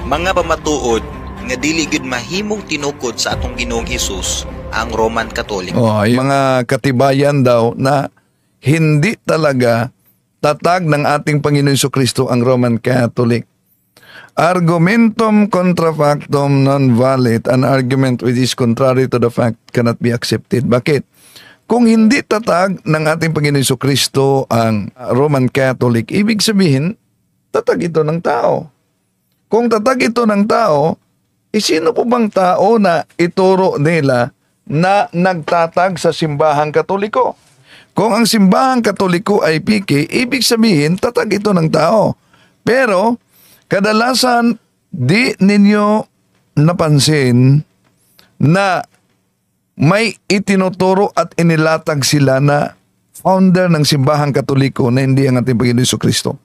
Mga pamatuod nga dili gyud mahimong tinukod sa atong Ginoong Hesus ang Roman Catholic. Mga katibayan daw na hindi talaga tatag ng ating Panginoon Jesucristo ang Roman Catholic. Argumentum contra factum non valid. An argument which is contrary to the fact cannot be accepted. Bakit? Kung hindi tatag ng ating Panginoon Jesucristo ang Roman Catholic, ibig sabihin, tatag ito ng tao. Kung tatag ito ng tao, sino po bang tao na ituro nila na nagtatag sa simbahang Katoliko? Kung ang simbahang Katoliko ay piki, ibig sabihin, tatag ito ng tao. Pero, kadalasan, di ninyo napansin na may itinuturo at inilatag sila na founder ng simbahang Katoliko na hindi ang ating Panginoon Jesucristo.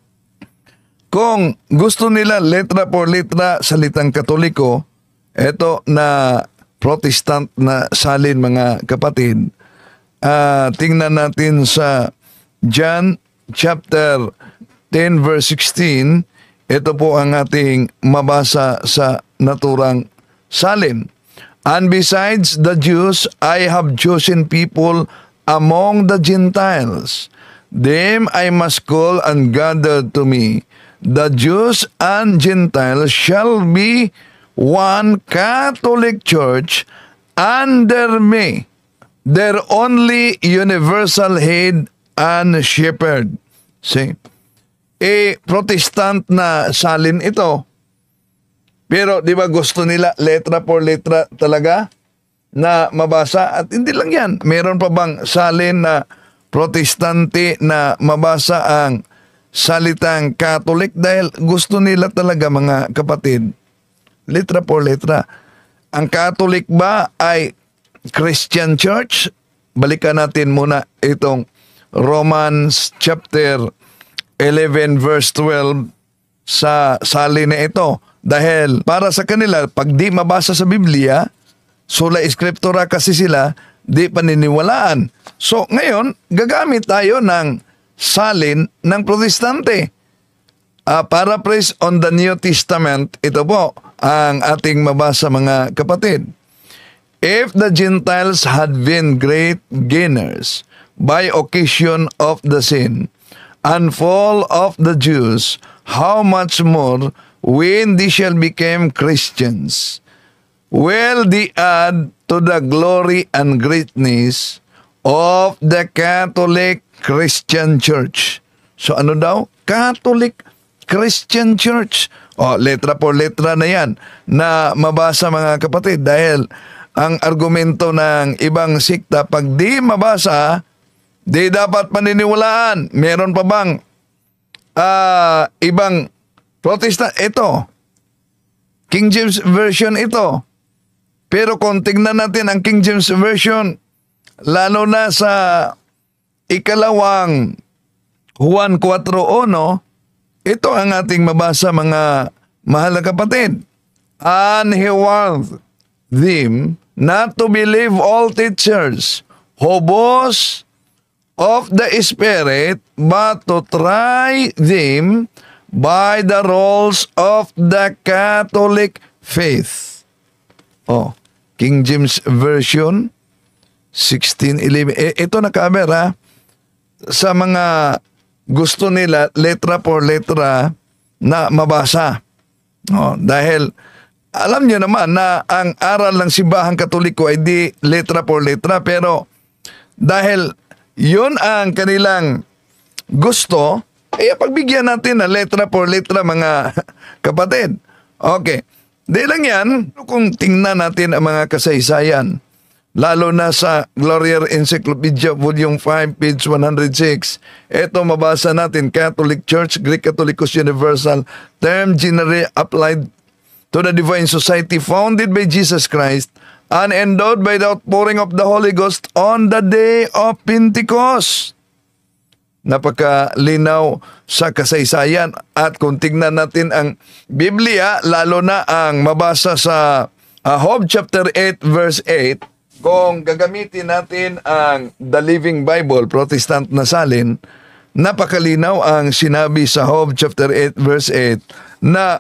Kung gusto nila letra por letra salitang Katoliko, eto na Protestant na salin mga kapatid, tingnan natin sa John chapter 10 verse 16, ito po ang ating mabasa sa naturang salin. And besides the Jews, I have chosen people among the Gentiles. Them I must call and gather to me. The Jews and Gentiles shall be one Catholic Church under me, their only universal head and shepherd. See? Protestant na salin ito. Pero di ba gusto nila letra por letra talaga na mabasa? At hindi lang yan. Meron pa bang salin na protestante na mabasa ang salitang Catholic? Dahil gusto nila talaga mga kapatid, letra por letra. Ang Catholic ba ay Christian Church? Balikan natin muna itong Romans chapter 11 verse 12 sa salin na ito. Dahil para sa kanila, pag di mabasa sa Biblia, sola scriptura kasi sila, di paniniwalaan. So ngayon, gagamit tayo ng salin ng protestante. Paraphrase on the New Testament, ito po ang ating mabasa mga kapatid. If the Gentiles had been great gainers by occasion of the sin and fall of the Jews, how much more when they shall become Christians will they add to the glory and greatness of the Catholic Christian Church. So ano daw? Catholic Christian Church. Letra por letra na yan na mabasa mga kapatid, dahil ang argumento ng ibang sikta, pag di mabasa, di dapat paniniwalaan. Meron pa bang ibang Protestant? Ito, King James Version ito. Pero kung tingnan natin ang King James Version, lalo na sa ikalawang Juan 4:1, ito ang ating mabasa mga mahal na kapatid. And he warned them not to believe all teachers who boast of the Spirit, but to try them by the rules of the Catholic faith. King James Version 16:11. Ito na kamera sa mga gusto nila letra por letra na mabasa. Dahil alam niyo naman na ang aral ng simbahang Katoliko ay di letra por letra, pero dahil yun ang kanilang gusto, pagbigyan natin na letra por letra mga kapatid. Okay. Di lang yan, kung tingnan natin ang mga kasaysayan, lalo na sa Gloriae Encyclopedia Volume 5, page 106, ito mabasa natin, Catholic Church, Greek Catholicos Universal, term generally applied to the Divine Society founded by Jesus Christ and endowed by the outpouring of the Holy Ghost on the day of Pentecost. Napakalinaw sa kasaysayan, at kung tignan natin ang Biblia, lalo na ang mabasa sa Job chapter 8 verse 8, kung gagamitin natin ang The Living Bible, Protestant na salin, napakalinaw ang sinabi sa Job chapter 8 verse 8 na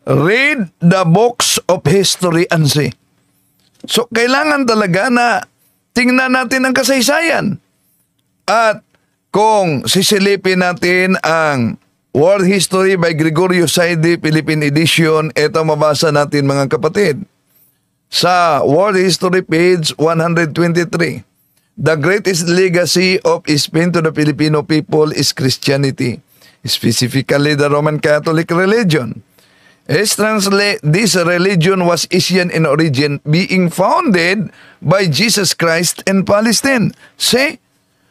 Read the books of history and see. So, kailangan talaga na tingnan natin ang kasaysayan. At kung sisilipin natin ang World History by Gregorio Saidi, Philippine Edition, ito mabasa natin mga kapatid. Sa World History page 123, the greatest legacy of Spain to the Filipino people is Christianity, specifically the Roman Catholic religion. As translate, this religion was Asian in origin, being founded by Jesus Christ in Palestine. See,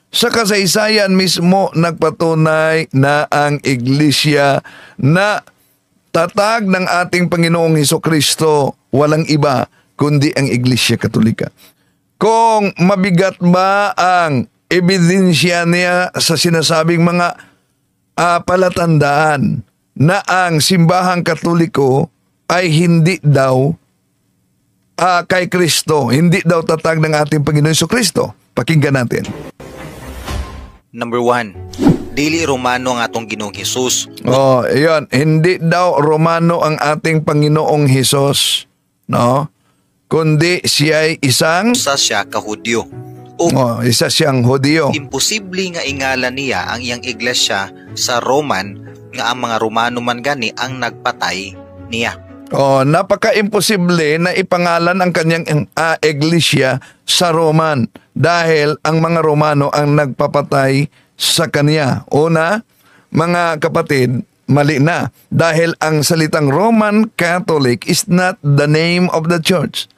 sa kasaysayan mismo nagpatunay na ang iglesia na tatag ng ating Panginoong Hesukristo walang iba kundi ang Iglesia Katolika. Kung mabigat ba ang ebidensya niya sa sinasabing mga palatandaan na ang simbahang Katoliko ay hindi daw kay Kristo, hindi daw tatag ng ating Panginoon Hesukristo. Pakinggan natin. Number 1, dili Romano ang atong Ginoong Hesus. Iyon. Hindi daw Romano ang ating Panginoong Hesus, no? Kundi siya ay isang... Usa siya ka Hudyo. O isa siyang Hudyo. imposible nga ingala niya ang iyang iglesia sa Roman nga ang mga Romano man gani ang nagpatay niya. Napaka-imposible na ipangalan ang kanyang iglesia sa Roman dahil ang mga Romano ang nagpapatay sa kanya. Una, mga kapatid, mali na dahil ang salitang Roman Catholic is not the name of the church.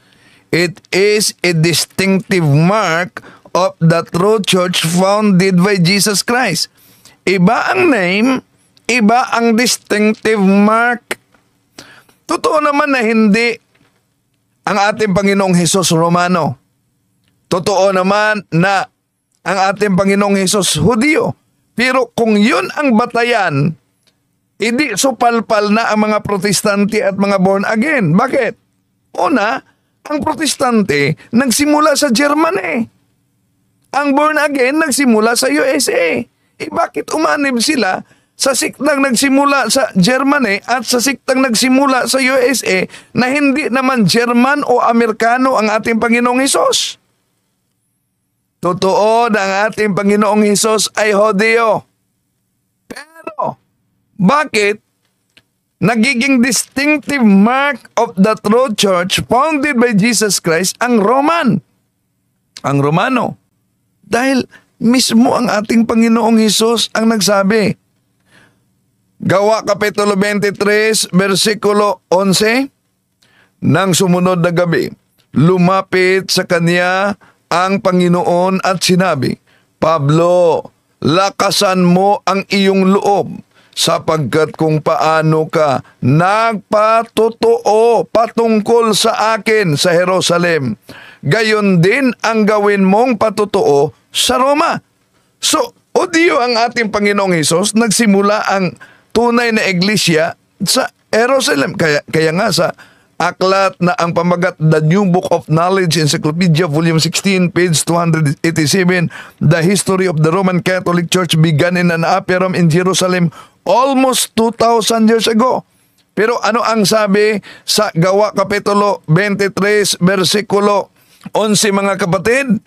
It is a distinctive mark of the true church founded by Jesus Christ. Iba ang name, iba ang distinctive mark. Totoo naman na hindi ang ating Panginoong Hesus Romano. Totoo naman na ang ating Panginoong Hesus Hudyo. Pero kung yun ang batayan, hindi supalpal na ang mga protestante at mga born again. Bakit? Una, ang protestante nagsimula sa Germany. Ang born again nagsimula sa USA. Bakit umanib sila sa siktang nagsimula sa Germany at sa siktang nagsimula sa USA na hindi naman German o Amerikano ang ating Panginoong Hesus? Totoo na ang ating Panginoong Hesus ay Hudyo. Pero, bakit nagiging distinctive mark of the true church founded by Jesus Christ ang Roman? Ang Romano. Dahil mismo ang ating Panginoong Hesus ang nagsabi. Gawa Kapitulo 23, versikulo 11, nang sumunod na gabi, lumapit sa kanya ang Panginoon at sinabi, Pablo, lakasan mo ang iyong loob sapagkat kung paano ka nagpatotoo patungkol sa akin sa Jerusalem, gayon din ang gawin mong patotoo sa Roma. So, Hudyo ang ating Panginoong Hesus, nagsimula ang tunay na iglesia sa Jerusalem. Kaya nga sa aklat na ang pamagat The New Book of Knowledge Encyclopedia Volume 16 page 287, The History of the Roman Catholic Church began in an upper room in Jerusalem almost 2,000 years ago. Pero ano ang sabi sa Gawa Kapitulo 23 versikulo 11 mga kapatid?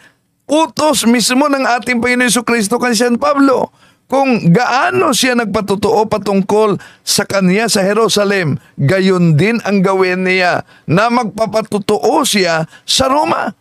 Utos mismo ng ating Panginoon Jesucristo kay San Pablo kung gaano siya nagpatotoo patungkol sa kanya sa Jerusalem, gayon din ang gawin niya na magpapatotoo siya sa Roma.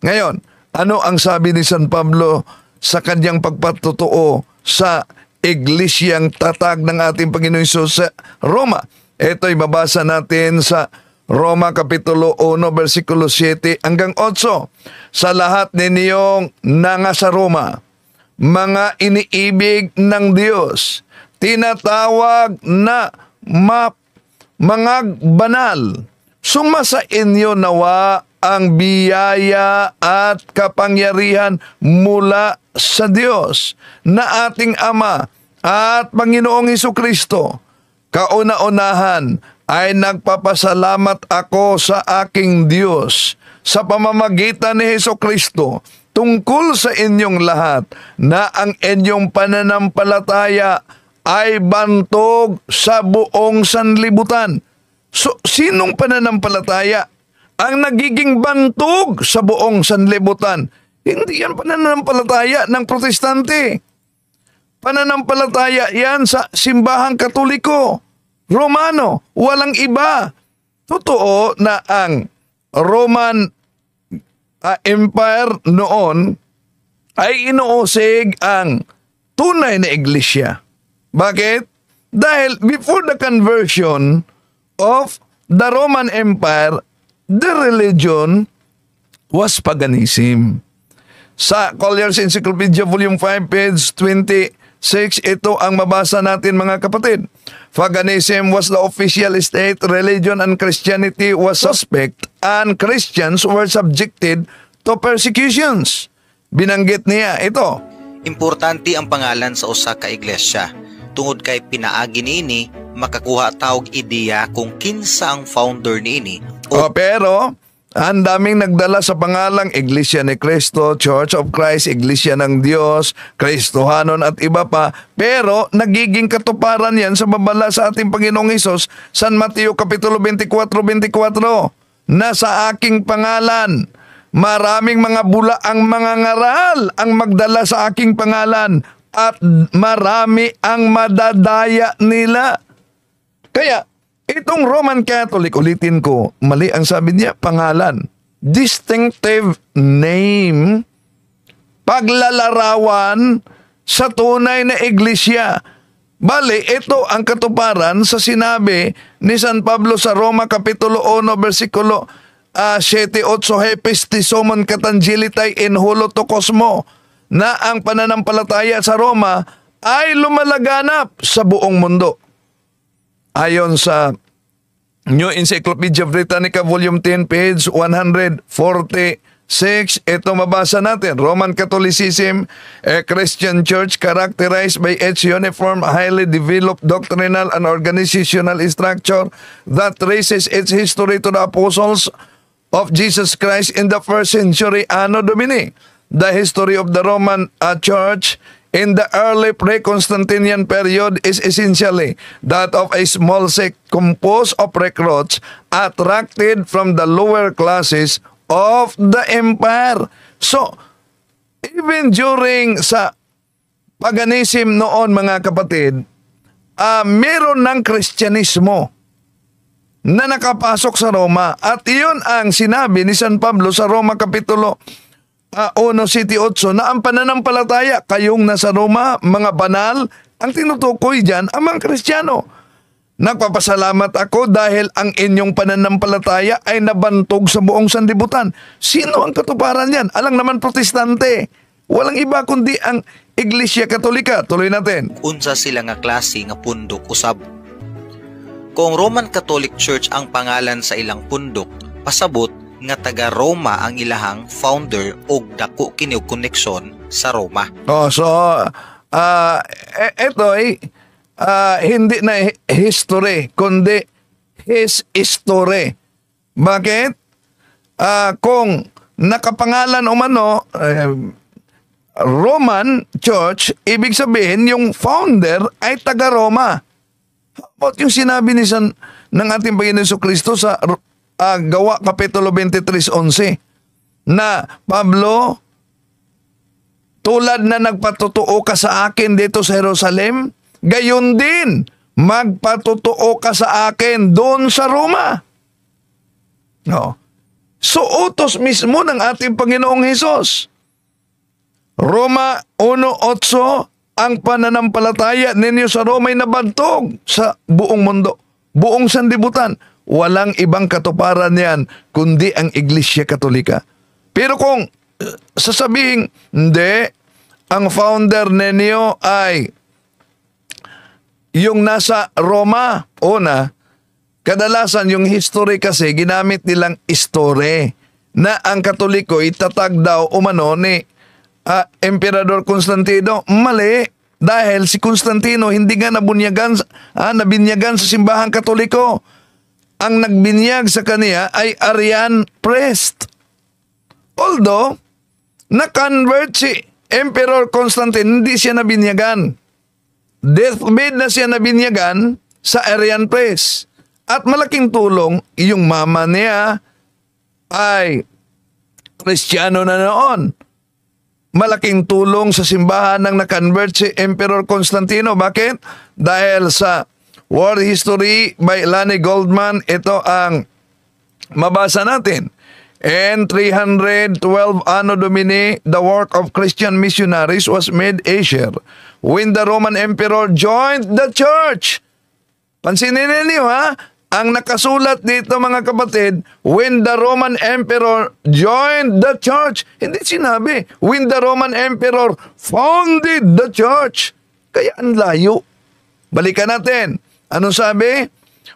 Ngayon, ano ang sabi ni San Pablo sa kanyang pagpatotoo sa iglesyang tatag ng ating Panginoon Hesus sa Roma? Ito'y mabasa natin sa Roma Kapitulo 1, versikulo 7 hanggang 8. Sa lahat ninyong nasa Roma, mga iniibig ng Diyos, tinatawag na mga banal, sumasa inyo nawa ang biyaya at kapangyarihan mula sa Diyos na ating Ama at Panginoong Hesukristo. Kauna-unahan ay nagpapasalamat ako sa aking Diyos sa pamamagitan ni Hesukristo tungkol sa inyong lahat na ang inyong pananampalataya ay bantog sa buong sanlibutan. So, sinong pananampalataya ang nagiging bantog sa buong sanlibutan? Hindi yan pananampalataya ng protestante. Pananampalataya yan sa simbahang katoliko, Romano, walang iba. Totoo na ang Roman Empire noon ay inuusig ang tunay na iglesia. Bakit? Dahil before the conversion of the Roman Empire, the religion was paganism. Sa Collier's Encyclopedia Volume 5, page 26, ito ang mabasa natin mga kapatid. Paganism was the official state religion and Christianity was suspect and Christians were subjected to persecutions. Binanggit niya ito. Importante ang pangalan sa usa ka iglesia. Tungod kay pinaagi niini, makakuha tawag ideya kung kinsa ang founder niini. Pero ang daming nagdala sa pangalang Iglesia ni Cristo, Church of Christ, Iglesia ng Diyos, Kristohanon at iba pa. Pero nagiging katuparan yan sa babala sa ating Panginoong Hesus, San Mateo Kapitulo 24:24. Na sa aking pangalan, maraming mga bula ang mga ngaral ang magdala sa aking pangalan at marami ang madadaya nila. Kaya, itong Roman Catholic, ulitin ko, mali ang sabi niya, pangalan. Distinctive name, paglalarawan sa tunay na iglesia. Bali, ito ang katuparan sa sinabi ni San Pablo sa Roma Kapitulo 1, versikulo 7-8, Hepestisomon katangilitai in holoto cosmo, na ang pananampalataya sa Roma ay lumalaganap sa buong mundo. Ayon sa New Encyclopedia Britannica Volume 10, page 146, ito mabasa natin. Roman Catholicism, a Christian church characterized by its uniform, highly developed doctrinal and organizational structure that traces its history to the apostles of Jesus Christ in the first century Anno Domini. The history of the Roman Church in the early pre-Constantinian period is essentially that of a small sect composed of recruits attracted from the lower classes of the empire. So, even during sa paganism noon mga kapatid, meron ng Kristyanismo na nakapasok sa Roma. At iyon ang sinabi ni San Pablo sa Roma Kapitulo 1:7-8 na ang pananampalataya, kayong nasa Roma, mga banal, ang tinutukoy dyan ang mga Kristiyano. Nagpapasalamat ako dahil ang inyong pananampalataya ay nabantog sa buong sanlibutan. Sino ang katuparan yan? Alang naman protestante. Walang iba kundi ang Iglesia Katolika. Tuloy natin. Unsa sila nga klase nga pundok usab. Kung Roman Catholic Church ang pangalan sa ilang pundok, pasabot nga taga Roma ang ilahang founder og dako kini og koneksyon sa Roma. Ito ay hindi na history kundi his history. Bakit? Kung nakapangalan umano Roman Church, ibig sabihin yung founder ay taga Roma. At yung sinabi ni ng ating Panginoon Jesucristo sa Gawa Kapitulo 23:11 na Pablo, tulad na nagpatotoo ka sa akin dito sa Jerusalem, gayon din magpatotoo ka sa akin doon sa Roma. No. So utos mismo ng ating Panginoong Hesus. Roma 1:8, ang pananampalataya ninyo sa Roma ay nabantog sa buong mundo, buong sanlibutan. Walang ibang katuparan yan kundi ang Iglesia Katolika. Pero kung sasabihin, hindi, ang founder ninyo ay yung nasa Roma, una, kadalasan yung history kasi ginamit nilang history na ang Katoliko itatag daw umano ni Emperador Constantino. Mali, dahil si Constantino hindi nga nabinyagan sa simbahang Katoliko. Ang nagbinyag sa kaniya ay Arian priest. Although, na-convert si Emperor Constantine, hindi siya nabinyagan. Deathbed na siya nabinyagan sa Arian priest. At malaking tulong, yung mama niya ay Kristiyano na noon. Malaking tulong sa simbahan nang na-convert si Emperor Constantino. Bakit? Dahil sa World History by Lonnie Goldman, ito ang mabasa natin. In 312 Anno Domini, the work of Christian missionaries was made Asia when the Roman Emperor joined the church. Pansinin ninyo ha, ang nakasulat dito mga kapatid, when the Roman Emperor joined the church. Hindi sinabi, when the Roman Emperor founded the church. Kaya ang layo. Balikan natin. Ano sabi?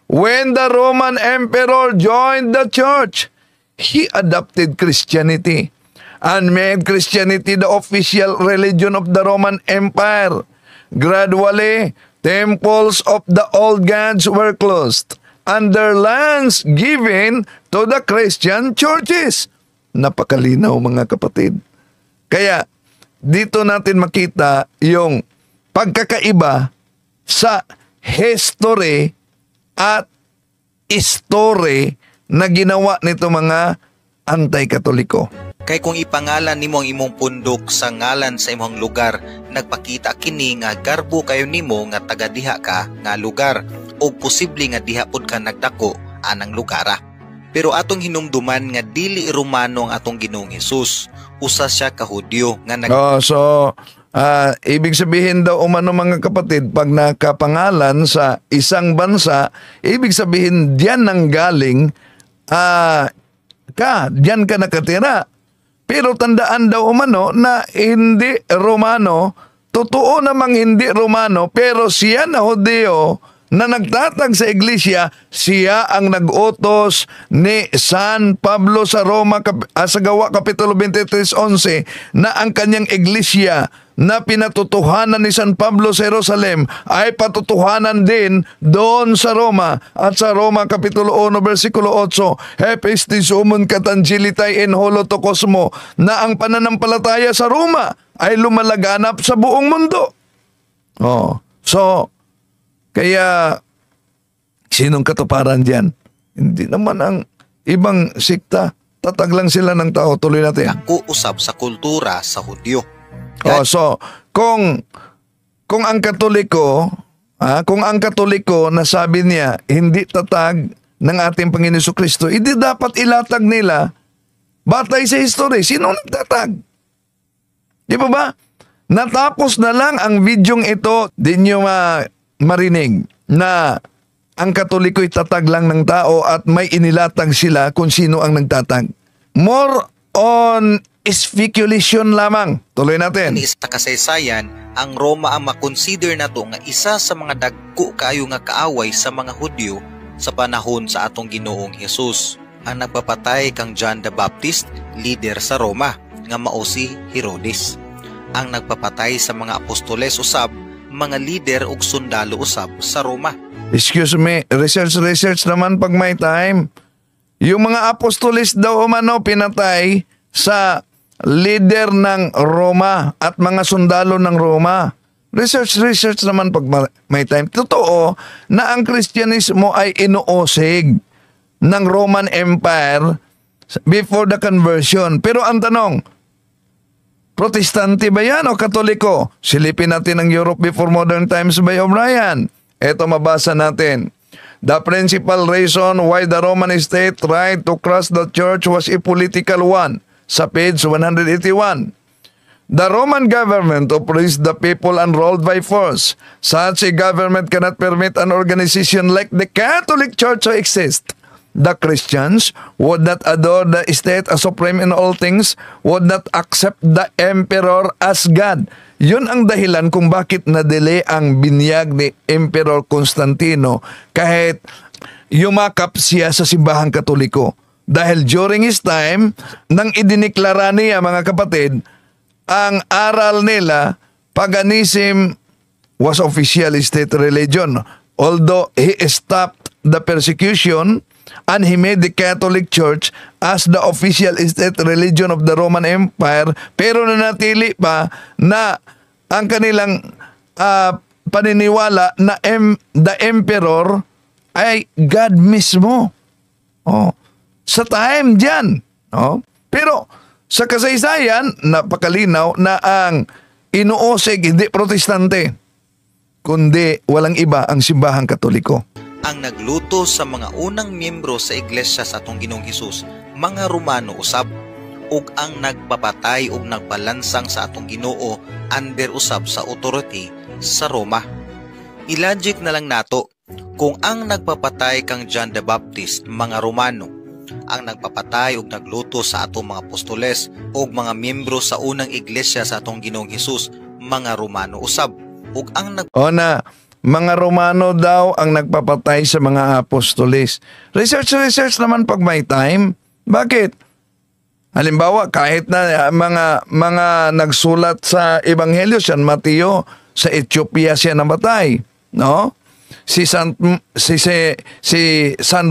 When the Roman Emperor joined the church, he adopted Christianity and made Christianity the official religion of the Roman Empire. Gradually, temples of the old gods were closed and their lands given to the Christian churches. Napakalinaw mga kapatid. Kaya dito natin makita yung pagkakaiba sa history at story na ginawa nito mga anti-katoliko. Kay kung ipangalan nimo ang imong pundok sa ngalan sa imong lugar, nagpakita kini nga garbo kayo nimo nga taga diha ka nga lugar o posible nga diha pod ka nagdako anang lugara. Pero atong hinumduman nga dili Romano ang atong Ginoong Hesus, usa siya ka Hudyo nga ibig sabihin daw umano mga kapatid, pag nakapangalan sa isang bansa, ibig sabihin diyan nang galing diyan ka nakatira. Pero tandaan daw umano na hindi Romano, totoo namang hindi Romano, pero siya na Hudyo na nagtatag sa iglesia, siya ang nag-utos ni San Pablo sa Roma sa Gawa Kapitulo 23:11 na ang kanyang iglesia na pinatutuhanan ni San Pablo sa Jerusalem ay patutuhanan din doon sa Roma. At sa Roma Kapitulo 1 versikulo 8, Hepestis umon katangilitai en holotokosmo, na ang pananampalataya sa Roma ay lumalaganap sa buong mundo. Kaya, sinong katuparan dyan? Hindi naman ang ibang sikta. Tatag lang sila ng tao. Tuloy natin. Ako usab sa kultura sa Hudyo. Kung ang Katoliko, kung ang Katoliko na sabi niya, hindi tatag ng ating Panginoon Jesucristo, hindi dapat ilatag nila batay sa history. Sino nagtatag? Di ba? Natapos na lang ang videong ito, di nyo marinig na ang Katoliko itatag lang ng tao at may inilatag sila kung sino ang nagtatag. More on speculation lamang. Tuloy natin. Sa kasaysayan, ang Roma ang makonsider nato nga isa sa mga dagko kaayo nga kaaway sa mga Hudyo sa panahon sa atong Ginoong Hesus. Ang nagpapatay kang John the Baptist, leader sa Roma, nga mao si Herodes. Ang nagpapatay sa mga apostoles usab, mga lider ug sundalo usab sa Roma. Excuse me, research naman pag may time. Yung mga apostoles daw umano pinatay sa leader ng Roma at mga sundalo ng Roma. Research naman pag may time. Totoo na ang Kristyanismo ay inuusig ng Roman Empire before the conversion. Pero ang tanong, Protestante ba yan o Katoliko? Silipin natin ang Europe Before Modern Times by O'Brien. Ito mabasa natin. The principal reason why the Roman state tried to crush the church was a political one. Sa page 181. The Roman government oppressed the people and ruled by force. Such a government cannot permit an organization like the Catholic Church to exist. The Christians would not adore the state as supreme in all things, would not accept the emperor as God. Yun ang dahilan kung bakit na-delay ang binyag ni Emperor Constantino kahit yumakap siya sa simbahang Katoliko. Dahil during his time, nang idiniklara niya mga kapatid, ang aral nila, paganism was official state religion. Although he stopped the persecution and he made the Catholic Church as the official state religion of the Roman Empire, pero nanatili pa na ang kanilang paniniwala na the emperor ay God mismo. Oh, sa time diyan, oh. Pero sa kasaysayan napakalinaw na ang inuusig hindi protestante kundi walang iba ang simbahang Katoliko. Ang nagluto sa mga unang miyembro sa iglesia sa atong Ginoong Hesus, mga Romano usab, ug ang nagpapatay ug nagpalansang sa atong Ginoo under usab sa authority sa Roma. Ilogic na lang nato kung ang nagpapatay kang John the Baptist mga Romano, ang nagpapatay ug nagluto sa atong mga apostoles ug mga miyembro sa unang iglesia sa atong Ginoong Hesus mga Romano usab, ug ang O na, mga Romano daw ang nagpapatay sa mga apostoles. Research naman pag may time. Bakit? Halimbawa, kahit na mga nagsulat sa Ebanghelyo, San Mateo, sa Ethiopia siya namatay, no? Si San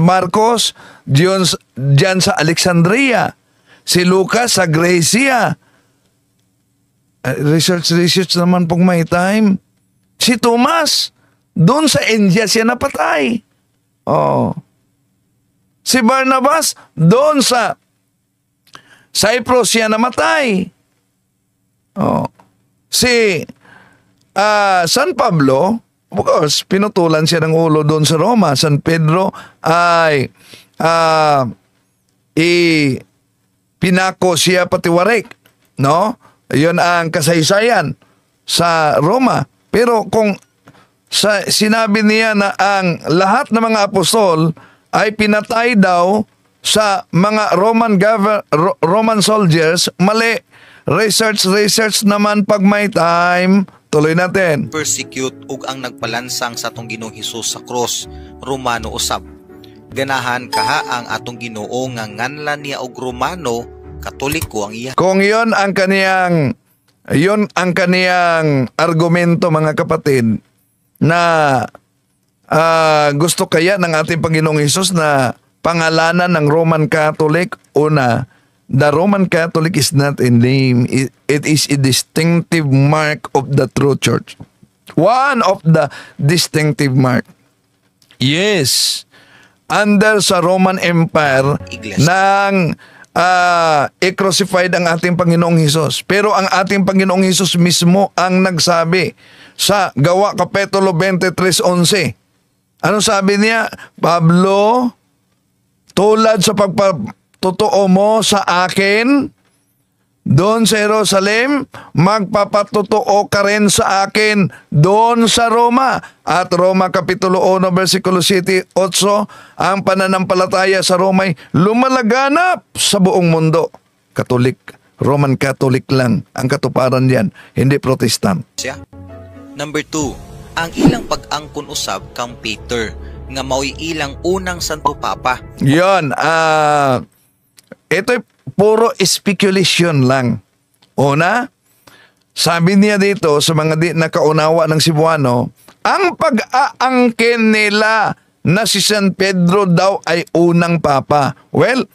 Marcos diyan sa Alexandria, si Lucas sa Grecia. Research naman pag may time. Si Thomas doon sa India siya napatay. Oh. Si Barnabas doon sa Cyprus siya namatay. Oh. Si San Pablo, of course, pinutulan siya ng ulo doon sa Roma. San Pedro ay pinako siya patiwarik. No? Yun ang kasaysayan sa Roma. Pero kung sinabi niya na ang lahat ng mga apostol ay pinatay daw sa mga Roman soldiers, mali. Research naman pag may time. Tuloy natin. persecute ug ang nagpalansang sa atong Ginoong Hesus sa cross, Romano usab. Ganahan kaha ang atong Ginoo nga nganlan niya og Romano, Katoliko ang iya. Kung yon ang kaniyang argumento mga kapatid na gusto kaya ng ating Panginoong Hesus na pangalanan ng Roman Catholic. Una, the Roman Catholic is not a name. It is a distinctive mark of the true church. One of the distinctive mark. Yes. Under sa Roman Empire Iglesia. nang i-crucified ang ating Panginoong Hesus. Pero ang ating Panginoong Hesus mismo ang nagsabi sa Gawa Kapitulo 23:11. Ano sabi niya? Pablo, tulad sa pagpatotoo mo sa akin, doon sa Jerusalem, magpapatotoo ka rin sa akin doon sa Roma. At Roma Kapitulo 1, versikulo 7-8, ang pananampalataya sa Roma ay lumalaganap sa buong mundo. Katolik, Roman Catholic lang ang katuparan diyan, hindi Protestant. Number 2, ang ilang pag-angkon usab kang Peter nga mao'y ilang unang Santo Papa. Yon, ito'y puro speculation lang. Una, sabi niya dito sa mga di nakaunawa ng Cebuano, ang pag-aangkin nila na si San Pedro daw ay unang papa. Well,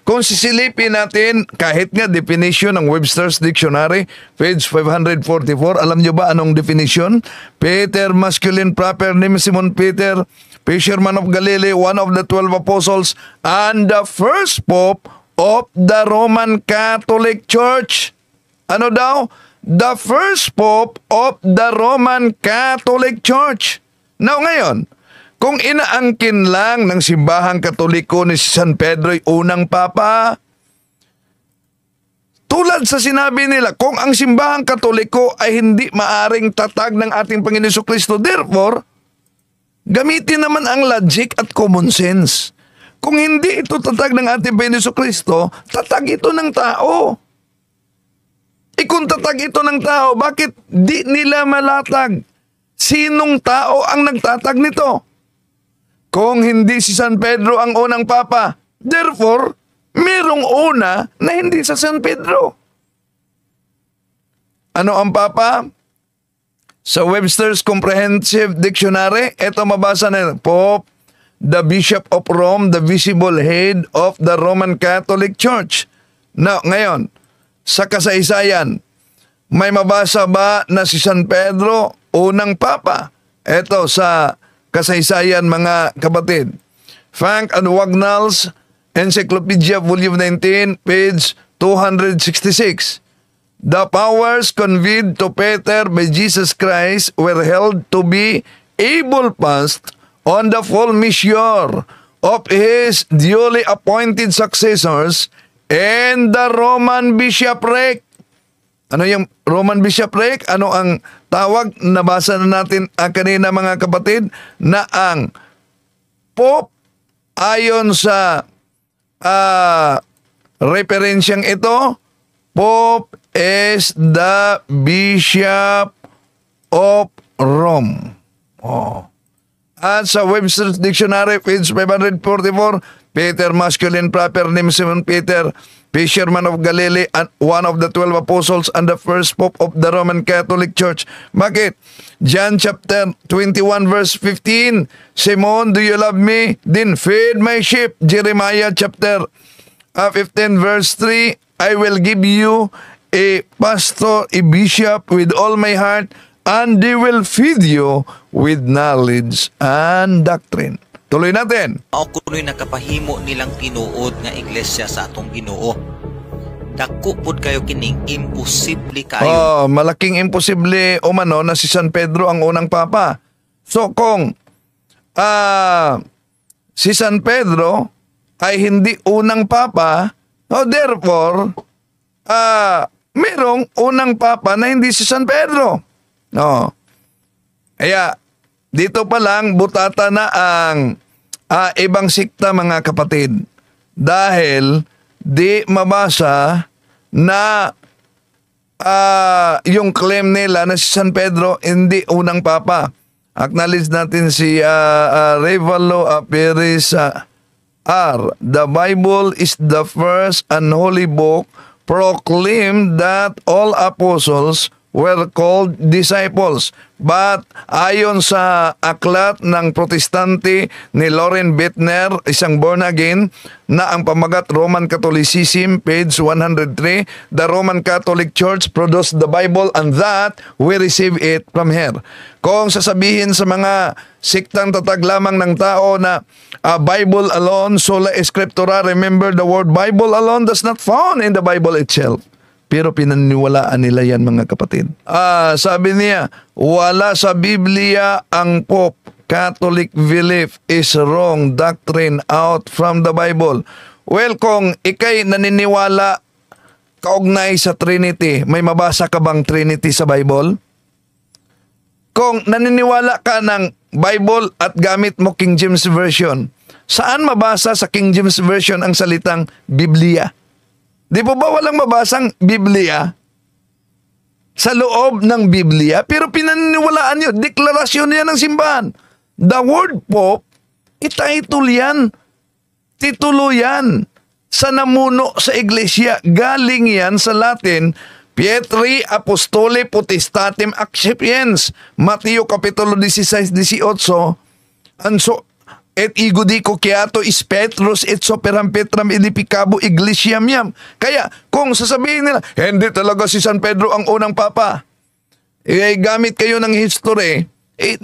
kung sisilipin natin, kahit nga definition ng Webster's Dictionary, page 544, alam nyo ba anong definition? Peter, masculine proper name, Simon Peter, fisherman of Galilee, one of the 12 apostles, and the first pope of the Roman Catholic Church. Ano daw? The first pope of the Roman Catholic Church. Now ngayon, kung inaangkin lang ng simbahang Katoliko ni San Pedro ay unang papa, tulad sa sinabi nila, kung ang simbahang Katoliko ay hindi maaring tatag ng ating Panginoon Jesucristo, therefore, gamitin naman ang logic at common sense. Kung hindi ito tatag ng ating Panginoon Jesucristo, tatag ito ng tao. Kung tatag ito ng tao, bakit di nila malatag? Sinong tao ang nagtatag nito? Kung hindi si San Pedro ang unang papa, therefore, merong una na hindi sa San Pedro. Ano ang papa? Sa Webster's Comprehensive Dictionary, ito mabasa na, Pope, the Bishop of Rome, the visible head of the Roman Catholic Church. Now, ngayon, sa kasaysayan, may mabasa ba na si San Pedro unang papa? Ito sa kasaysayan mga kapatid. Frank and Wagnall's Encyclopedia Volume 19, page 266. The powers conveyed to Peter by Jesus Christ were held to be able passed on the full measure of his duly appointed successors and the Roman bishopric. Ano yung Roman bishopric? Ano ang tawag? Nabasa na natin kanina mga kapatid na ang Pope ayon sa referensyang ito, Pope is the Bishop of Rome. At sa Webster's Dictionary, page 544, Peter, masculine proper name Simon Peter, fisherman of Galilee, and one of the 12 apostles and the first pope of the Roman Catholic Church. Bakit? John chapter 21 verse 15, Simon, do you love me? Then feed my sheep. Jeremiah chapter 15 verse 3, I will give you a pastor, a bishop with all my heart, and they will feed you with knowledge and doctrine. Tuloy natin. Mao kuno'y nakapahimo nilang tinuod nga iglesia sa atong Ginoo. Dako pud kayo kining imposible kayo. Malaking imposible umano na si San Pedro ang unang papa. So kung si San Pedro ay hindi unang papa, therefore merong unang papa na hindi si San Pedro. Kaya dito pa lang butata na ang ibang sikta mga kapatid. Dahil di mabasa na yung claim nila na si San Pedro hindi unang papa. Acknowledge natin si Revalo Perez R. The Bible is the first and holy book proclaimed that all apostles were called disciples. But ayon sa aklat ng protestante ni Loren Bittner, isang born again, na ang pamagat Roman Catholicism, page 103, the Roman Catholic Church produced the Bible and that we receive it from her. Kung sasabihin sa mga siktang tatag lamang ng tao na Bible alone, sola scriptura, remember the word Bible alone does not found in the Bible itself. Pero pinaniniwalaan nila yan mga kapatid. Sabi niya, wala sa Biblia ang Pope. Catholic belief is wrong doctrine out from the Bible. Well, kung ikay naniniwala kaugnay sa Trinity, may mabasa ka bang Trinity sa Bible? Kung naniniwala ka ng Bible at gamit mo King James Version, saan mabasa sa King James Version ang salitang Biblia? Di po ba walang mabasang Biblia sa loob ng Biblia? Pero pinaniniwalaan nyo, deklarasyon yan ng simbahan. The word Pope, ititle yan, titulo yan sa namuno sa iglesia. Galing yan sa Latin, Pietri Apostoli Potestatem Accipiens, Mateo Kapitulo 16-18, and so, et ego dico kiato is Petrus et soperam Petram edipicabo iglesiam yam. Kaya kung sasabihin nila, hindi talaga si San Pedro ang unang papa, gamit kayo ng history,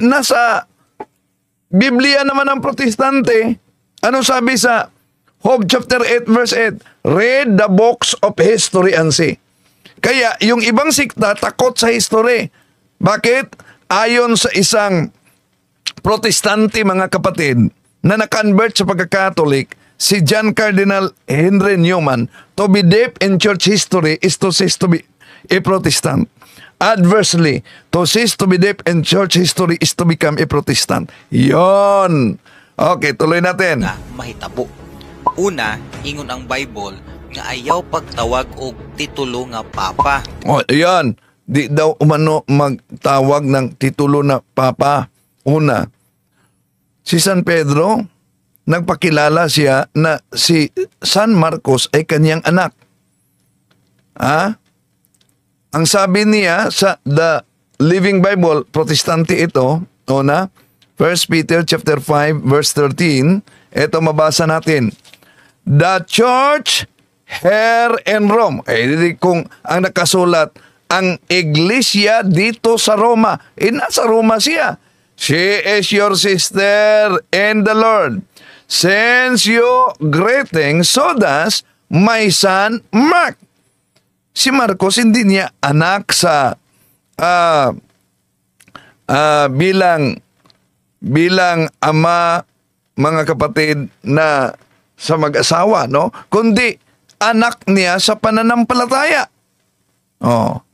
nasa Biblia naman ang protestante. Ano sabi sa Job chapter 8 verse 8? Read the books of history and see. Kaya yung ibang sikta takot sa history. Bakit? Ayon sa isang protestante mga kapatid, na na-convert sa pagka-Catholic, si John Cardinal Henry Newman, to be deep in church history is to cease to be a Protestant. Adversely, to cease to be deep in church history is to become a Protestant. Yon. Okay, tuloy natin. Nga mahitabo. Una, ingon ang Bible nga ayaw pagtawag og titulo nga papa. Yan. Di daw umano magtawag ng titulo na papa. Una, si San Pedro, nagpakilala siya na si San Marcos ay kanyang anak. Ang sabi niya sa The Living Bible, protestante ito, una, 1 Peter chapter 5 verse 13, ito mabasa natin. The church here in Rome. Kung ang nakasulat, ang iglesia dito sa Roma, nasa Roma siya. She is your sister in the Lord. Sends you greetings, so does my son Mark. Si Marcos hindi niya anak sa bilang ama, mga kapatid, na sa mag-asawa, no? Kundi anak niya sa pananampalataya. Oh.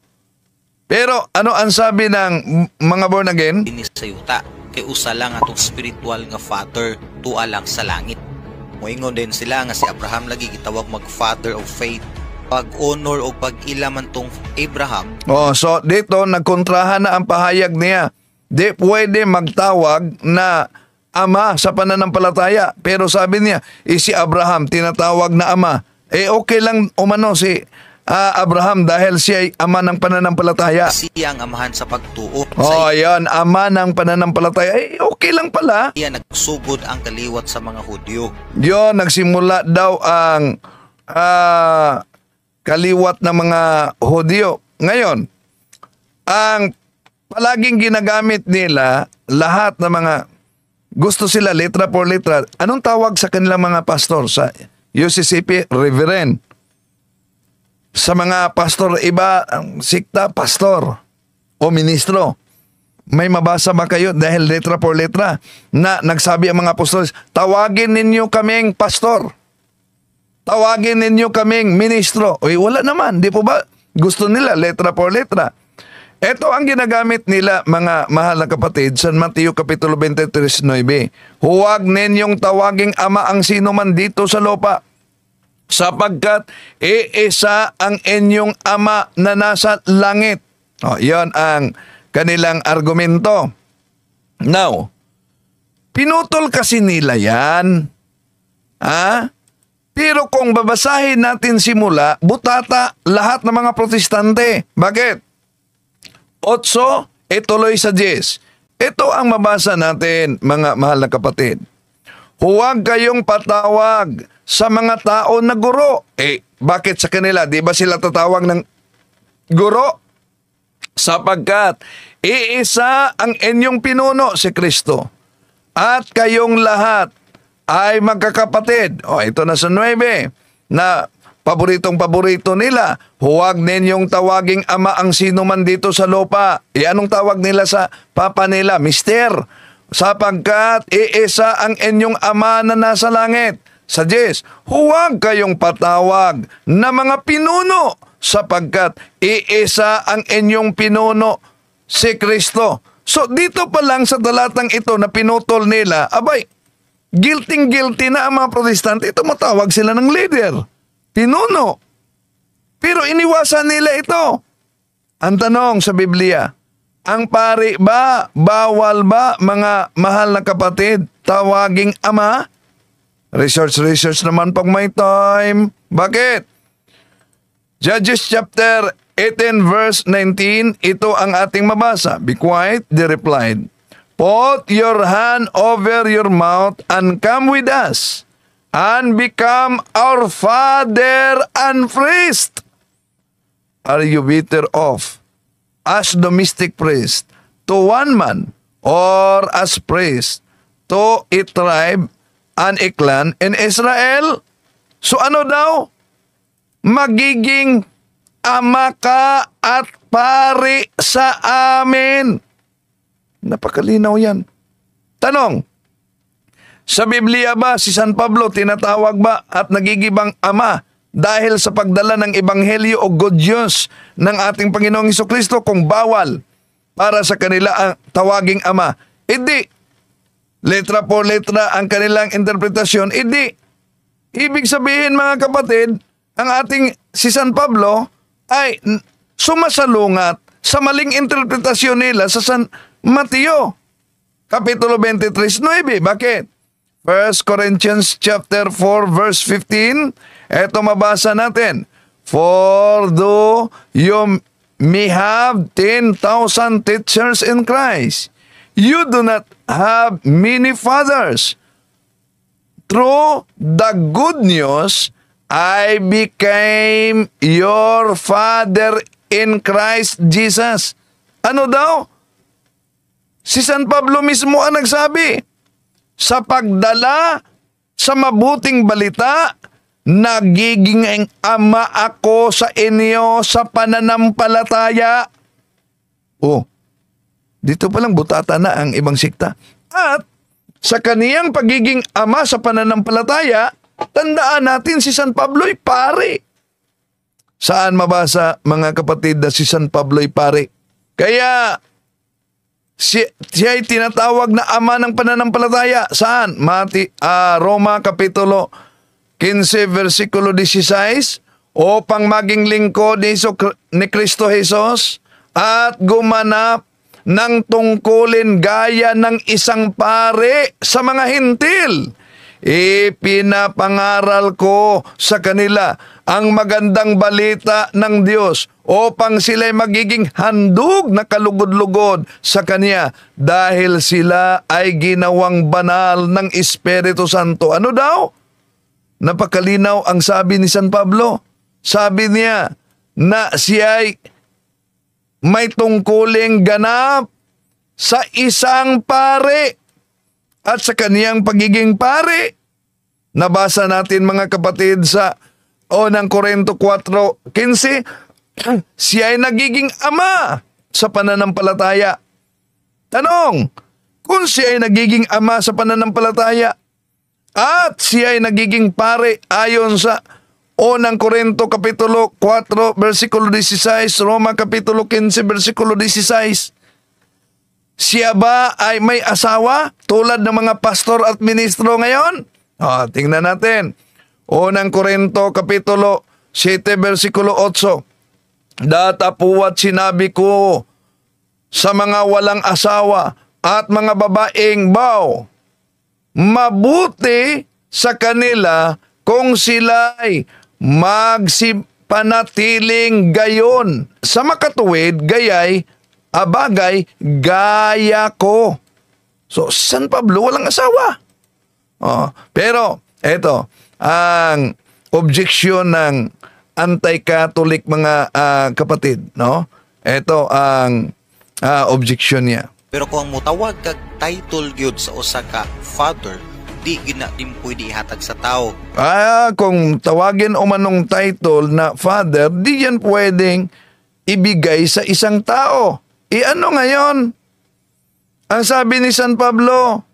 Pero ano ang sabi ng mga born again? Dinis sa yuta, kay usa lang atong spiritual nga father, tuwa lang sa langit. Moingon din sila nga si Abraham lagi gitawag mag-father of faith. Pag-honor o pag-ilaman tong Abraham. Oh, so dito nagkontrahan na ang pahayag niya. Di pwede magtawag na ama sa pananampalataya. Pero sabi niya, si Abraham tinatawag na ama. Okay lang umano si Abraham dahil siya ay ama ng pananampalataya. Siya ang amahan sa pagtuo. Oh, yan, ama ng pananampalataya. Okay lang pala. Siya nagsugod ang kaliwat sa mga Hudyo. Yun, nagsimula daw ang kaliwat ng mga Hudyo. Ngayon, ang palaging ginagamit nila, lahat ng mga gusto sila letra por letra. Anong tawag sa kanilang mga pastor sa UCCP? Reverend. Sa mga pastor, iba, sikta, pastor o ministro. May mabasa ba kayo dahil letra por letra na nagsabi ang mga apostol, tawagin ninyo kaming pastor. Tawagin ninyo kaming ministro. Uy, wala naman. Di po ba gusto nila letra por letra? Ito ang ginagamit nila, mga mahal na kapatid, sa Mateo Kapitulo 23:9. Huwag ninyong tawaging ama ang sino man dito sa lupa, sapagkat iisa ang inyong ama na nasa langit. Yan ang kanilang argumento. Now, pinutol kasi nila yan. Pero kung babasahin natin simula, butata lahat ng mga protestante. Bakit? 8, ituloy sa 10. Ito ang mabasa natin, mga mahal na kapatid. Huwag kayong patawag sa mga tao na guro. Bakit sa kanila? Di ba sila tatawag ng guro? Sapagkat iisa ang inyong pinuno, si Kristo. At kayong lahat ay magkakapatid. Ito na sa 9, na paboritong-paborito nila. Huwag ninyong tawaging ama ang sino man dito sa lupa. Anong tawag nila sa papa nila? Mister. Sapagkat iisa ang inyong ama na nasa langit. Sa 10, huwag kayong patawag na mga pinuno, sapagkat iisa ang inyong pinuno, si Kristo. So dito pa lang sa talatang ito na pinutol nila, abay, guilty na ang mga protestante. Ito matawag sila ng leader, pinuno. Pero iniwasan nila ito. Ang tanong sa Biblia, ang pari ba, bawal ba, mga mahal na kapatid, tawaging ama? Research naman pag may time. Bakit? Judges chapter 18 verse 19, ito ang ating mabasa. Be quiet, they replied. Put your hand over your mouth and come with us, and become our father and priest. Are you better off as domestic priest to one man, or as priest to a tribe and a clan in Israel? So ano daw? Magiging ama ka at pari sa amin. Napakalinaw yan. Tanong, sa Biblia ba si San Pablo tinatawag ba at nagigibang ama dahil sa pagdala ng ebanghelyo o good news ng ating Panginoong Hesukristo? Kung bawal para sa kanila ang tawaging ama, hindi. Letra por letra ang kanilang interpretasyon, hindi. Ibig sabihin, mga kapatid, ang ating si San Pablo ay sumasalungat sa maling interpretasyon nila sa San Mateo Kapitulo 23:9. Bakit? 1 Corinthians chapter 4 verse 15. Ito mabasa natin. For though you may have 10,000 teachers in Christ, you do not have many fathers. Through the good news, I became your father in Christ Jesus. Ano daw? Si San Pablo mismo ang nagsabi, sa pagdala sa mabuting balita, nagiging ama ako sa inyo sa pananampalataya. Oh, dito palang butata na ang ibang sikta. At sa kaniyang pagiging ama sa pananampalataya, tandaan natin si San Pablo'y pare. Saan mabasa, mga kapatid, na si San Pablo'y pare? Kaya siya ay tinatawag na ama ng pananampalataya. Saan? Roma Kapitulo 15 versikulo 16, upang maging lingkod ni Kristo Jesus at gumanap ng tungkulin gaya ng isang pare sa mga hintil. Ipinapangaral ko sa kanila ang magandang balita ng Diyos upang sila'y magiging handog na kalugod-lugod sa Kanya dahil sila ay ginawang banal ng Espiritu Santo. Ano daw? Napakalinaw ang sabi ni San Pablo. Sabi niya na siya ay may tungkuling ganap sa isang pare at sa kaniyang pagiging pare. Nabasa natin, mga kapatid, sa unang Korinto 4:15, siya ay nagiging ama sa pananampalataya. Tanong, kung siya ay nagiging ama sa pananampalataya at siya ay nagiging pare ayon sa unang Korinto Kapitulo 4 versikulo 16, Roma Kapitulo 15 versikulo 16, siya ba ay may asawa tulad ng mga pastor at ministro ngayon? Tingnan natin. Unang Korinto Kapitulo 7 versikulo 8, datapuat sinabi ko sa mga walang asawa at mga babaeng baw, mabuti sa kanila kung sila'y magsipanatiling gayon sa makatuwid, gayay bagay gaya ko. So, San Pablo walang asawa. Pero, eto, ang objeksyon ng anti-Catholic, mga kapatid, no? Ito ang objeksyon niya. Pero kung mutawag kag title gyud sa usa ka father, di gina din pwede ihatag sa tao. Kung tawagin o manong title na father, di yan pwedeng ibigay sa isang tao. Ano ngayon? Ang sabi ni San Pablo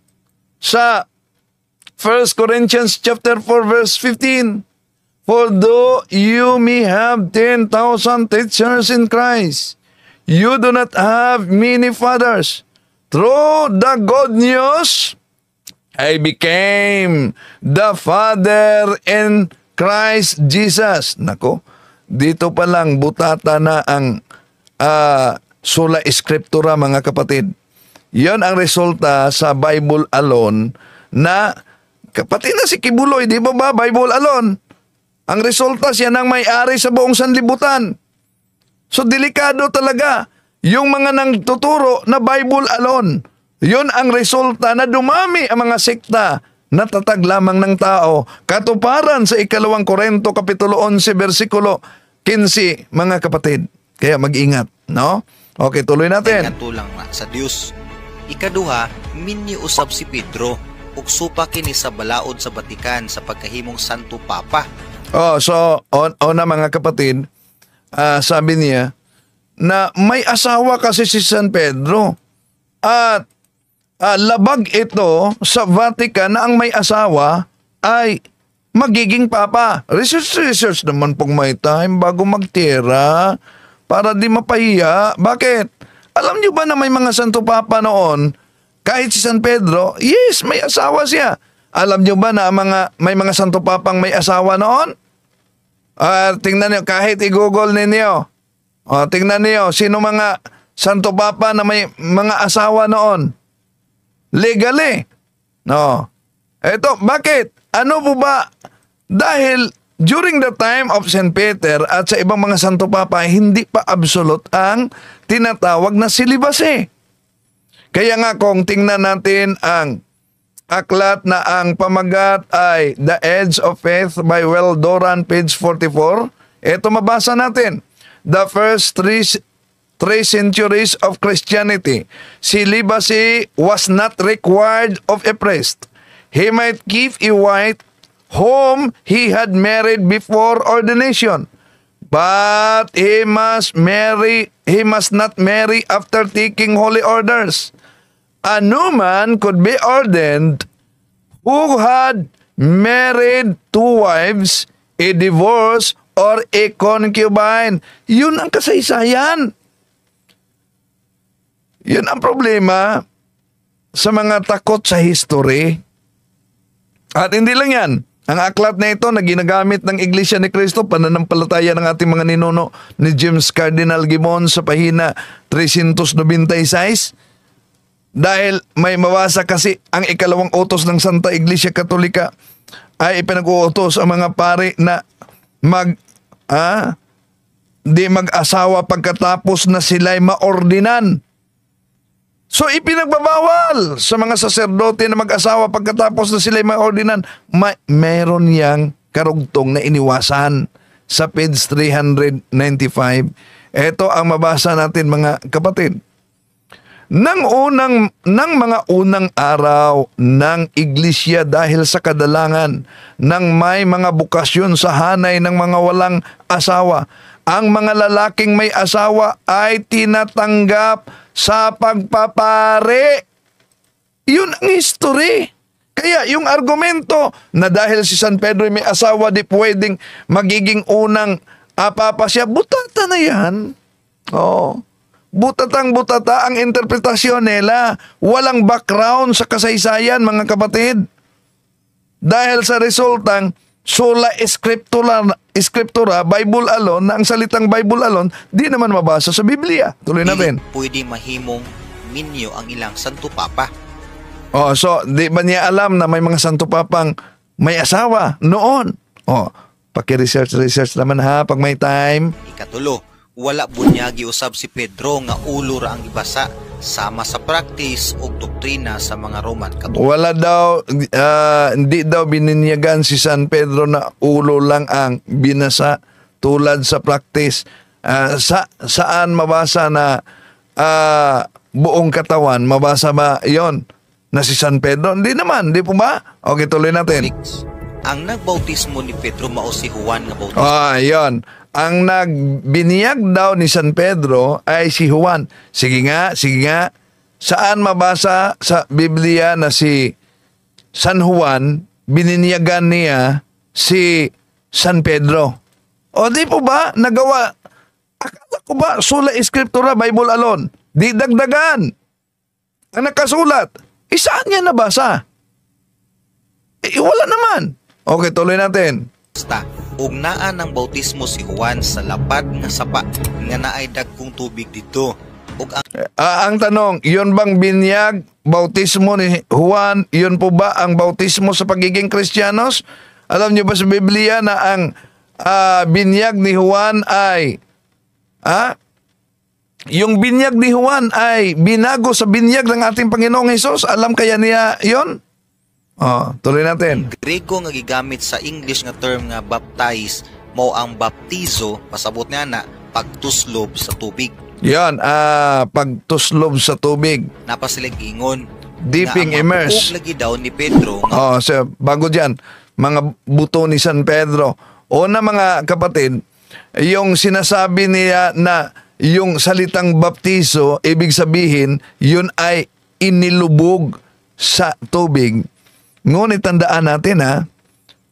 sa 1 Corinthians chapter 4 verse 15, for though you may have 10,000 teachers in Christ, you do not have many fathers. Through the good news, I became the father in Christ Jesus. Nako, dito pa lang butata na ang sola scriptura, mga kapatid. Yon ang resulta sa Bible alone na, kapatid na si Kibuloy, di ba Bible alone? Ang resulta, siya nang may-ari sa buong sanlibutan. So, delikado talaga yung mga nagtuturo na Bible alone. Yun ang resulta na dumami ang mga sekta na tatag lamang ng tao. Katuparan sa 2 Korinto Kapitulo 11 versikulo 15, mga kapatid. Kaya mag-ingat, no? Okay, tuloy natin. Katulang na sa Dios. Ikaduha, miniusab si Pedro ug supa kini sa balaod sa Batikan sa pagkahimong Santo Papa. So na mga kapatid, sabi niya na may asawa kasi si San Pedro at labag ito sa Vatican na ang may asawa ay magiging papa. Research naman pong may time bago magtira para di mapahiya. Bakit? Alam niyo ba na may mga Santo Papa noon, kahit si San Pedro, yes, may asawa siya. Alam niyo ba na may mga Santo Papang may asawa noon? Tingnan niyo, kahit i-google ninyo. Tingnan niyo, sino mga Santo Papa na may mga asawa noon? Legally. No. Eto, bakit? Ano po ba? Dahil during the time of St. Peter at sa ibang mga Santo Papa, hindi pa absolute ang tinatawag na celibacy. Kaya nga kung tingnan natin ang aklat na ang pamagat ay The Edge of Faith by Will Doran, page 44, ito mabasa natin. The first three centuries of Christianity, celibacy was not required of a priest. He might keep a wife whom he had married before ordination, but he must not marry after taking holy orders. A new man could be ordained who had married 2 wives, a divorce, or a concubine. Yun ang kasaysayan. Yun ang problema sa mga takot sa history. At hindi lang yan. Ang aklat na ito na ginagamit ng Iglesia ni Cristo, pananampalataya ng ating mga ninuno ni James Cardinal Gimon sa pahina 396. Dahil may mabasa kasi ang ikalawang utos ng Santa Iglesia Katolika ay ipinag-uutos ang mga pari na di mag-asawa pagkatapos na sila'y maordinan. So ipinagbabawal sa mga saserdote na mag-asawa pagkatapos na sila'y maordinan. Meron yang karugtong na iniwasan sa page 395. Ito ang mabasa natin mga kapatid. Nang mga unang araw ng iglesia dahil sa kadalangan ng may mga bukasyon sa hanay ng mga walang asawa, ang mga lalaking may asawa ay tinatanggap sa pagpapari. Yun ang history. Kaya yung argumento na dahil si San Pedro may asawa, di pwedeng magiging unang papa siya, butata na yan. Oh. Butatang-butata ang interpretasyon nila. Walang background sa kasaysayan, mga kapatid. Dahil sa resultang sola scriptura, Bible alone, na ang salitang Bible alone, di naman mabasa sa Biblia. Tuloy natin. Pwede mahimong minyo ang ilang Santo Papa. Oh, so, di ba niya alam na may mga Santo Papang may asawa noon? Oh, paki-research naman ha, pag may time. Ikatulo, wala bunyagi usab si Pedro nga ulo ra ang ibasa sama sa practice o doktrina sa mga Roman Catholic. Wala daw, hindi daw bininyagan si San Pedro na ulo lang ang binasa tulad sa practice. Saan mabasa na buong katawan? Mabasa ba yon na si San Pedro? Hindi naman, di po ba? Okay, tuloy natin. Ang nagbautismo ni Pedro mao si Juan nga bautismo. Yon. Ang nagbiniyag daw ni San Pedro ay si Juan. Sige nga. Saan mabasa sa Biblia na si San Juan, bininyagan niya si San Pedro? O di po ba, nagawa? Akala ko ba, sola scriptura, Bible alone? Di dagdagan. Ang nakasulat, saan niya nabasa? Wala naman. Okay, tuloy natin. Basta, ugnaan ng bautismo si Juan sa lapad nga sapa nga naay dagkong tubig dito. Ug ang tanong, yun bang binyag, bautismo ni Juan, yun po ba ang bautismo sa pagiging Kristiyanos? Alam niyo ba sa Biblia na ang binyag ni Juan ay yung binyag ni Juan ay binago sa binyag ng ating Panginoong Hesus? Alam kaya niya yon? Tuloy natin. Grego nga gigamit sa English nga term nga baptize mao ang baptizo, pasabot niya na pagtuslob sa tubig. Yan, pagtuslob sa tubig. Napasilig ingon. Dipping, immerse. Lagi daw ni Pedro. So, bago dyan, mga buto ni San Pedro. Una mga kapatid, yung sinasabi niya na yung salitang baptizo, ibig sabihin, yun ay inilubog sa tubig. Ngunit tandaan natin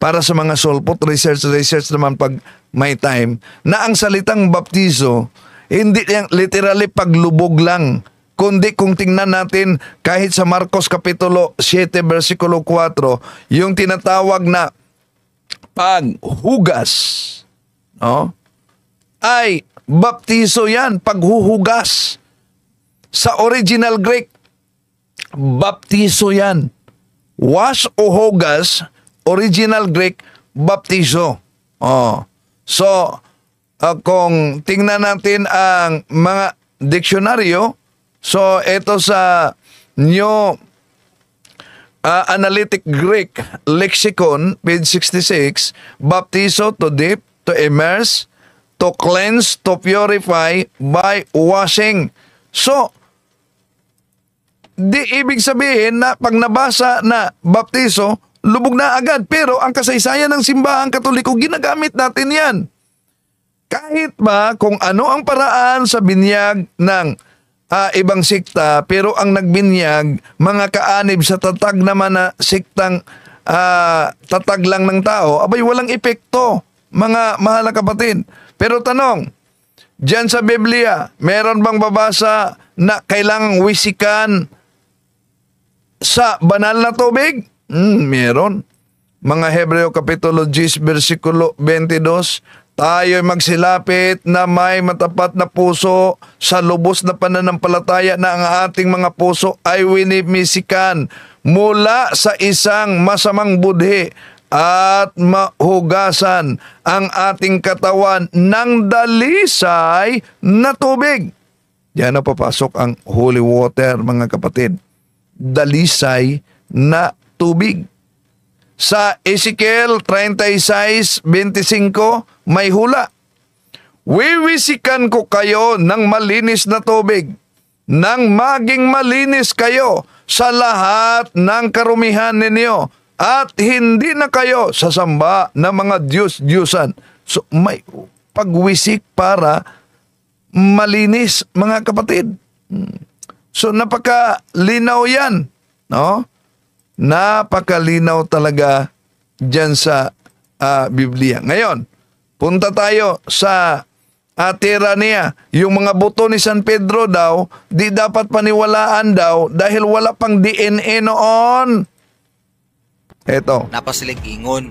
para sa mga solpot, research naman pag may time, na ang salitang baptizo, hindi yung literally paglubog lang, kundi kung tingnan natin kahit sa Marcos Kapitulo 7 versikulo 4, yung tinatawag na paghugas, ay baptizo yan, paghuhugas. Sa original Greek, baptizo yan. Wash o hugas, original Greek, baptizo. So, kung tingnan natin ang mga diksyonaryo, so ito sa New Analytic Greek Lexicon, page 66, baptizo, to dip, to immerse, to cleanse, to purify by washing. So, di ibig sabihin na pag nabasa na baptiso, lubog na agad. Pero ang kasaysayan ng simbahang Katoliko, ginagamit natin yan. Kahit ba kung ano ang paraan sa binyag ng ibang sikta, pero ang nagbinyag, mga kaanib sa tatag naman na siktang tatag lang ng tao, abay walang epekto, mga mahal na kapatid. Pero tanong, diyan sa Biblia, meron bang babasa na kailangang wisikan sa banal na tubig? Meron. Mga Hebreo Kapitulo 10, versikulo 22, tayo'y magsilapit na may matapat na puso sa lubos na pananampalataya na ang ating mga puso ay winimisikan mula sa isang masamang budhi at mahugasan ang ating katawan ng dalisay na tubig. Diyan na papasok ang holy water, mga kapatid. Dalisay na tubig. Sa Ezekiel 36:25 may hula. Wiwisikan ko kayo ng malinis na tubig, nang maging malinis kayo sa lahat ng karumihan ninyo, at hindi na kayo sasamba ng mga Diyos-Diyusan. So may pagwisik para malinis, mga kapatid. So napakalinaw yan, no? Napakalinaw talaga dyan sa Biblia. Ngayon, punta tayo sa tirania. Yung mga buto ni San Pedro daw, di dapat paniwalaan daw dahil wala pang DNA noon. Eto. Napasilig ingon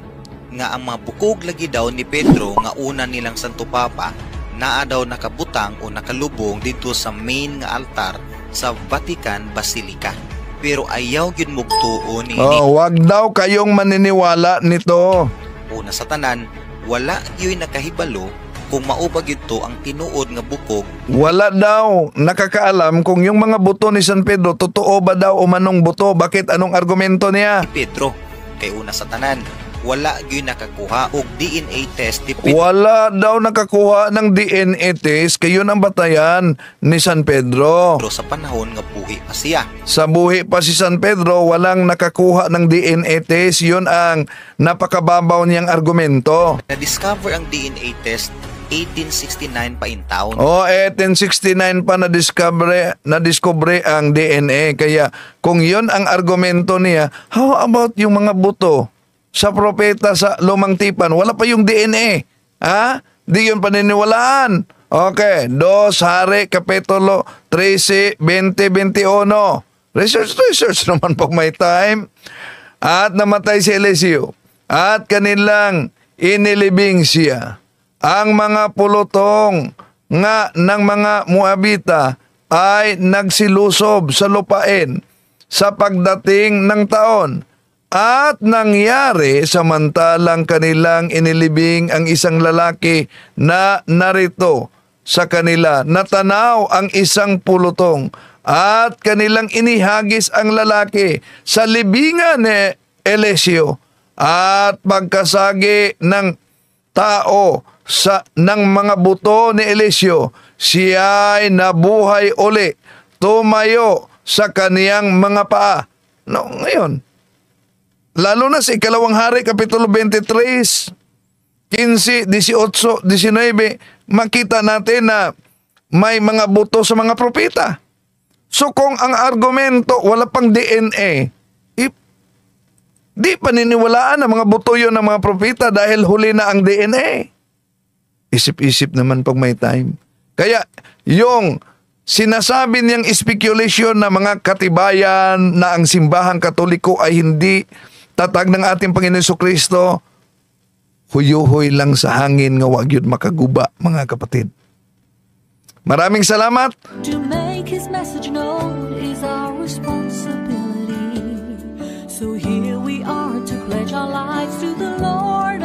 nga ang mga bukog lagi daw ni Pedro nga una nilang Santo Papa naa daw nakabutang o nakalubong dito sa main nga altar sa Vatican Basilica. Pero ayaw gyud mugtuon ini. Wag daw kayong maniniwala nito. Una sa tanan, wala gyud nakahibalo kung maubag ito ang tinuod nga bukog. Wala daw nakakaalam kung yung mga buto ni San Pedro totoo ba daw o manong buto. Bakit? Anong argumento niya? Ni Pedro, kay una sa tanan, wala gyud nakakuha og DNA test ni Pedro. Wala daw nakakuha ng DNA test, kayo ang batayan ni San Pedro. Pero sa panahon nga buhi pa siya. Sa buhi pa si San Pedro, walang nakakuha ng DNA test. Yun ang napakababaw niyang argumento. Na-discover ang DNA test 1869 pa in town. 1869 pa na-discover ang DNA. Kaya kung yun ang argumento niya, how about yung mga buto sa propeta sa Lumang Tipan? Wala pa yung DNA. Di yun paniniwalaan. Okay, 2 Hari Kapitulo 13, 20-21. Research naman pag may time. At namatay si Eliseo, at kanilang inilibing siya. Ang mga pulutong nga ng mga Moabita ay nagsilusob sa lupain sa pagdating ng taon. At nangyari samantalang kanilang inilibing ang isang lalaki na narito sa kanila. Natanaw ang isang pulutong at kanilang inihagis ang lalaki sa libingan ni Eliseo. At pagkasagi ng tao ng mga buto ni Eliseo, siya ay nabuhay uli, tumayo sa kaniyang mga paa. No, ngayon, lalo na sa Ikalawang Hari, Kapitulo 23, 15, 18, 19, makita natin na may mga buto sa mga propeta. So kung ang argumento, wala pang DNA, di paniniwalaan ang mga buto yun ng mga propeta dahil huli na ang DNA. Isip-isip naman pag may time. Kaya yung sinasabi niyang speculation na mga katibayan na ang simbahang Katoliko ay hindi tatag ng ating Panginoon Jesucristo, huyuhoy lang sa hangin nga wag yun makaguba, mga kapatid. Maraming salamat. To make His message known is our responsibility. So here we are to pledge our lives to the Lord